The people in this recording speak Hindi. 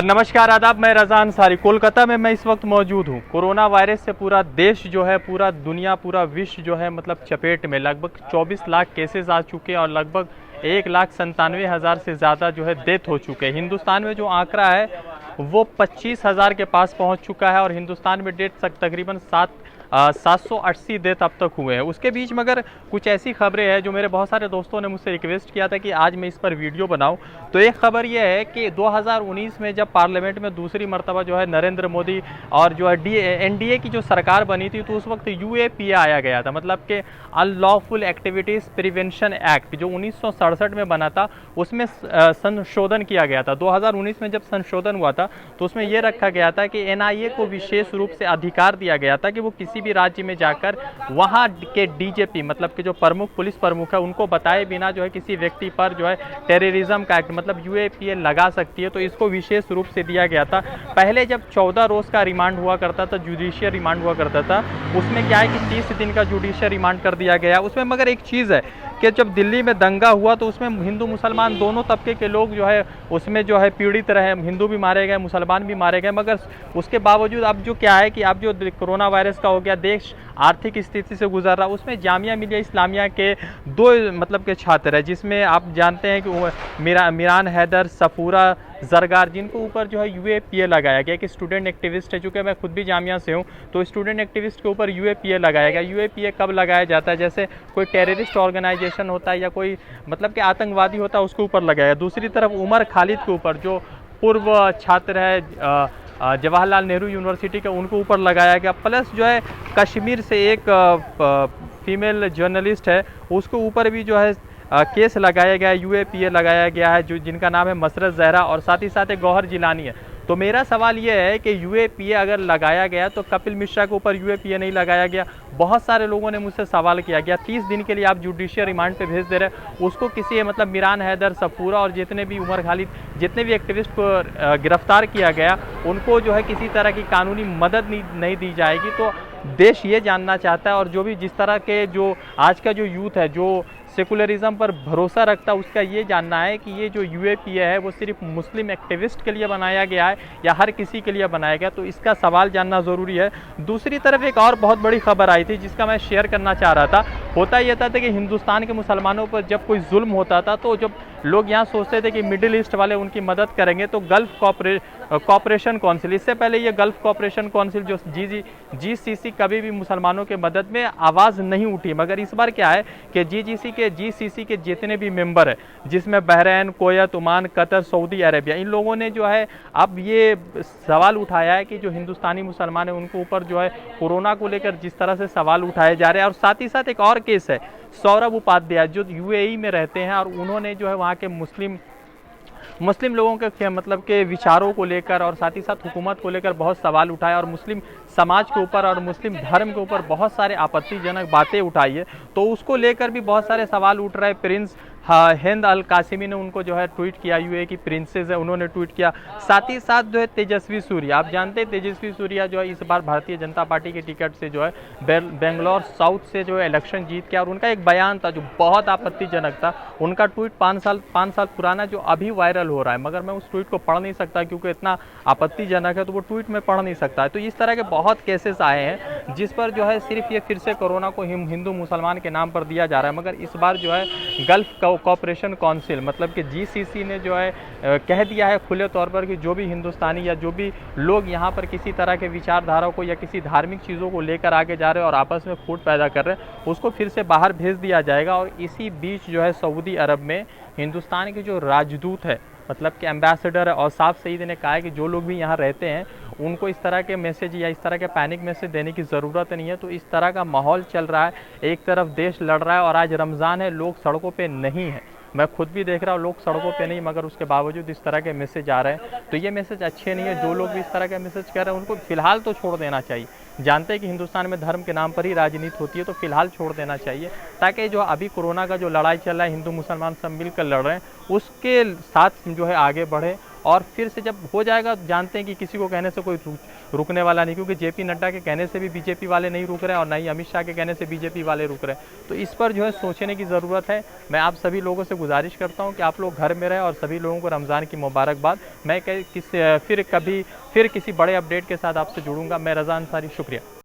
नमस्कार आदाब, मैं रज़ा अंसारी। कोलकाता में मैं इस वक्त मौजूद हूँ। कोरोना वायरस से पूरा देश जो है, पूरा दुनिया, पूरा विश्व जो है मतलब चपेट में। लगभग 24 लाख केसेस आ चुके हैं और लगभग 1,97,000 से ज़्यादा जो है डेथ हो चुके हैं। हिंदुस्तान में जो आंकड़ा है वो 25,000 के पास पहुँच चुका है और हिंदुस्तान में डेथ तकरीबन 780 डेथ अब तक हुए हैं। उसके बीच मगर कुछ ऐसी खबरें हैं जो मेरे बहुत सारे दोस्तों ने मुझसे रिक्वेस्ट किया था कि आज मैं इस पर वीडियो बनाऊं। तो एक खबर यह है कि 2019 में जब पार्लियामेंट में दूसरी मर्तबा जो है नरेंद्र मोदी और जो है एनडीए की जो सरकार बनी थी, तो उस वक्त यूएपीए आया गया था, मतलब कि अनलॉफुल एक्टिविटीज़ प्रिवेंशन एक्ट, जो 1967 में बना था। उसमें संशोधन किया गया था। 2019 में जब संशोधन हुआ था तो उसमें यह रखा गया था कि एनआईए को विशेष रूप से अधिकार दिया गया था कि वो किसी भी राज्य में जाकर वहाँ के डीजीपी, मतलब कि जो प्रमुख पुलिस प्रमुख है, उनको बताए बिना जो है किसी व्यक्ति पर जो है टेररिज्म का एक्ट, मतलब यूएपीए लगा सकती है। तो इसको विशेष रूप से दिया गया था। पहले जब 14 रोज का रिमांड हुआ करता था, जुडिशियल रिमांड हुआ करता था, उसमें क्या है कि 30 दिन का जुडिशियल रिमांड कर दिया गया। उसमें मगर एक चीज़ है कि जब दिल्ली में दंगा हुआ तो उसमें हिंदू मुसलमान दोनों तबके के लोग जो है उसमें जो है पीड़ित रहे। हिंदू भी मारे गए, मुसलमान भी मारे गए। मगर उसके बावजूद अब जो क्या है कि अब जो कोरोना वायरस का हो गया, देश आर्थिक स्थिति से गुजर रहा, उसमें जामिया मिलिया इस्लामिया के दो मतलब के छात्र है, जिसमें आप जानते हैं कि मिरान हैदर, सफूरा जरगार, जिनको ऊपर जो है यूएपीए लगाया गया। कि स्टूडेंट एक्टिविस्ट है, चूँकि मैं खुद भी जामिया से हूँ, तो स्टूडेंट एक्टिविस्ट के ऊपर यूएपीए लगाया गया। यूएपीए कब लगाया जाता है? जैसे कोई टेररिस्ट ऑर्गेनाइजेशन होता है या कोई मतलब कि आतंकवादी होता है, उसके ऊपर लगाया। दूसरी तरफ उमर खालिद के ऊपर, जो पूर्व छात्र है जवाहरलाल नेहरू यूनिवर्सिटी के, उनको ऊपर लगाया गया। प्लस जो है कश्मीर से एक फीमेल जर्नलिस्ट है, उसके ऊपर भी जो है केस लगाया गया है, यूएपीए लगाया गया है, जो जिनका नाम है मसरत जहरा, और साथ ही साथ एक गौहर जिलानी है। तो मेरा सवाल ये है कि यूएपीए अगर लगाया गया तो कपिल मिश्रा के ऊपर यूएपीए नहीं लगाया गया। बहुत सारे लोगों ने मुझसे सवाल किया गया, 30 दिन के लिए आप जुडिशियल रिमांड पे भेज दे रहे हैं, उसको किसी मतलब मिरान हैदर, सफूरा और जितने भी उमर खालिद, जितने भी एक्टिविस्ट को गिरफ्तार किया गया, उनको जो है किसी तरह की कानूनी मदद नहीं दी जाएगी। तो देश ये जानना चाहता है, और जो भी जिस तरह के जो आज का जो यूथ है जो सेकुलरिज्म पर भरोसा रखता है, उसका ये जानना है कि ये जो यूएपीए है वो सिर्फ मुस्लिम एक्टिविस्ट के लिए बनाया गया है या हर किसी के लिए बनाया गया। तो इसका सवाल जानना ज़रूरी है। दूसरी तरफ एक और बहुत बड़ी खबर आई थी जिसका मैं शेयर करना चाह रहा था। होता यह था कि हिंदुस्तान के मुसलमानों पर जब कोई जुल्म होता था, तो जब लोग यहाँ सोचते थे कि मिडिल ईस्ट वाले उनकी मदद करेंगे, तो गल्फ कॉपरेशन काउंसिल, इससे पहले ये गल्फ कॉपरेशन काउंसिल जो जीसीसी, कभी भी मुसलमानों के मदद में आवाज़ नहीं उठी। मगर इस बार क्या है कि जीसीसी के जितने भी मेंबर है, जिसमें Bahrain, Kuwait, Oman, Qatar, Saudi Arabia, इन लोगों ने जो है अब ये सवाल उठाया है कि जो हिंदुस्तानी मुसलमान है उनको ऊपर जो है कोरोना को लेकर जिस तरह से सवाल उठाए जा रहे हैं। और साथ ही साथ एक और केस है, सौरभ उपाध्याय जो यूएई में रहते हैं, और उन्होंने जो है वहाँ के मुस्लिम लोगों के मतलब के विचारों को लेकर और साथ ही साथ हुकूमत को लेकर बहुत सवाल उठाया, और मुस्लिम समाज के ऊपर और मुस्लिम धर्म के ऊपर बहुत सारे आपत्तिजनक बातें उठाई है। तो उसको लेकर भी बहुत सारे सवाल उठ रहे हैं। प्रिंस हिंद अल कासिमी ने उनको जो है ट्वीट किया, यूएई की प्रिंसेस है, उन्होंने ट्वीट किया। साथ ही साथ जो है तेजस्वी सूर्या, आप जानते हैं तेजस्वी सूर्या जो है इस बार भारतीय जनता पार्टी की टिकट से जो है बेंगलोर साउथ से जो है इलेक्शन जीत के, और उनका एक बयान था जो बहुत आपत्तिजनक था। उनका ट्वीट 5 साल पुराना जो अभी वायरल हो रहा है, मगर मैं उस ट्वीट को पढ़ नहीं सकता क्योंकि इतना आपत्तिजनक है, तो वो ट्वीट में पढ़ नहीं सकता है। तो इस तरह के बहुत केसेस आए हैं जिस पर जो है सिर्फ ये फिर से कोरोना को हिंदू मुसलमान के नाम पर दिया जा रहा है। मगर इस बार जो है गल्फ कॉपरेशन काउंसिल, मतलब कि जीसीसी ने जो है कह दिया है खुले तौर पर कि जो भी हिंदुस्तानी या जो भी लोग यहाँ पर किसी तरह के विचारधारा को या किसी धार्मिक चीज़ों को लेकर आगे जा रहे हैं और आपस में फूट पैदा कर रहे हैं, उसको फिर से बाहर भेज दिया जाएगा। और इसी बीच जो है सऊदी अरब में हिंदुस्तान के जो राजदूत है, मतलब कि एम्बेसडर है, औसाफ सईद ने कहा है कि जो लोग भी यहाँ रहते हैं उनको इस तरह के मैसेज या इस तरह के पैनिक मैसेज देने की ज़रूरत नहीं है। तो इस तरह का माहौल चल रहा है, एक तरफ देश लड़ रहा है और आज रमज़ान है, लोग सड़कों पे नहीं हैं। मैं खुद भी देख रहा हूँ लोग सड़कों पे नहीं, मगर उसके बावजूद इस तरह के मैसेज आ रहे हैं। तो ये मैसेज अच्छे नहीं है। जो लोग भी इस तरह के मैसेज कर रहे हैं उनको फ़िलहाल तो छोड़ देना चाहिए। जानते हैं कि हिंदुस्तान में धर्म के नाम पर ही राजनीति होती है, तो फिलहाल छोड़ देना चाहिए, ताकि जो अभी कोरोना का जो लड़ाई चल रहा है, हिंदू मुसलमान सब मिलकर लड़ रहे हैं, उसके साथ जो है आगे बढ़े और फिर से जब हो जाएगा, जानते हैं कि किसी को कहने से कोई रुकने वाला नहीं, क्योंकि जेपी नड्डा के कहने से भी बीजेपी वाले नहीं रुक रहे हैं और ना ही अमित शाह के कहने से बीजेपी वाले रुक रहे हैं। तो इस पर जो है सोचने की ज़रूरत है। मैं आप सभी लोगों से गुजारिश करता हूँ कि आप लोग घर में रहें और सभी लोगों को रमज़ान की मुबारकबाद। मैं फिर किसी बड़े अपडेट के साथ आपसे जुड़ूंगा। मैं रज़ा अंसारी, शुक्रिया।